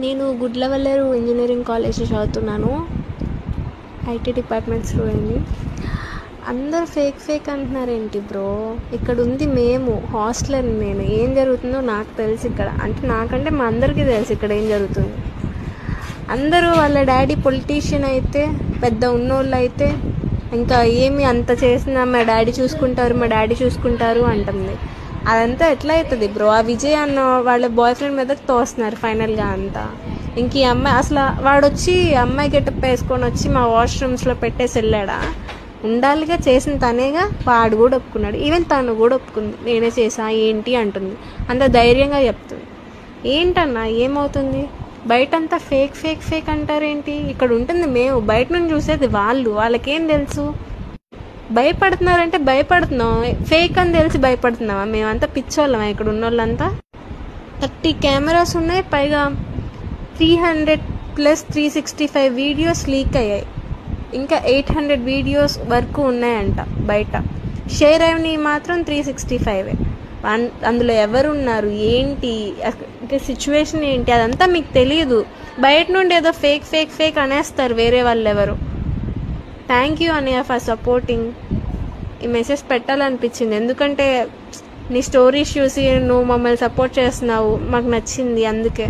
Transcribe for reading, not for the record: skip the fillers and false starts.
నేను గుడ్లవల్లేరు ఇంజనీరింగ్ కాలేజ్లో చదువుతున్నాను, ఐటీ డిపార్ట్మెంట్ స్టూడెంట్ని. అందరు ఫేక్ అంటున్నారేంటి బ్రో? ఇక్కడ ఉంది మేము హాస్టలర్, నేను ఏం జరుగుతుందో నాకు తెలుసు ఇక్కడ. అంటే నాకంటే మా అందరికీ తెలుసు ఇక్కడ ఏం జరుగుతుంది. అందరూ వాళ్ళ డాడీ పొలిటీషియన్ అయితే, పెద్ద ఉన్నోళ్ళు అయితే ఇంకా ఏమి అంత చేసినా మా డాడీ చూసుకుంటారు అంటుంది. అదంతా ఎట్లా అవుతుంది బ్రో? ఆ విజయ్ అన్న వాళ్ళ బాయ్ ఫ్రెండ్ మీదకి తోస్తున్నారు ఫైనల్గా అంతా. ఇంక ఈ అమ్మాయి అసలు వాడొచ్చి అమ్మాయి గెటప్ వేసుకొని వచ్చి మా వాష్రూమ్స్లో పెట్టేసి వెళ్ళాడా? ఉండాలిగా, చేసిన తనేగా. వాడు కూడా ఒప్పుకున్నాడు, ఈవెన్ తను కూడా ఒప్పుకుంది నేనే చేసా ఏంటి అంటుంది, అంత ధైర్యంగా చెప్తుంది. ఏంటన్నా ఏమవుతుంది? బయటంతా ఫేక్ అంటారేంటి? ఇక్కడ ఉంటుంది మేము, బయట నుంచి చూసేది వాళ్ళకేం తెలుసు? భయపడుతున్నారంటే భయపడుతున్నాం, ఫేక్ అని తెలిసి భయపడుతున్నావా? మేమంతా పిచ్చోళ్ళమా ఇక్కడ ఉన్న వాళ్ళంతా? 30 కెమెరాస్ ఉన్నాయి, పైగా 300 + 365 వీడియోస్ లీక్ అయ్యాయి. ఇంకా 800 వీడియోస్ వరకు ఉన్నాయంట బయట. షేర్ అయినవి మాత్రం 365. అందులో ఎవరున్నారు ఏంటి, సిచ్యువేషన్ ఏంటి, అదంతా మీకు తెలియదు. బయట నుండి ఏదో ఫేక్ అనేస్తారు వేరే వాళ్ళు ఎవరు. థ్యాంక్ యూ అనియా ఫర్ సపోర్టింగ్. ఈ మెసేజ్ పెట్టాలనిపించింది, ఎందుకంటే నీ స్టోరీస్ చూసి నువ్వు మమ్మల్ని సపోర్ట్ చేస్తున్నావు, మాకు నచ్చింది అందుకే.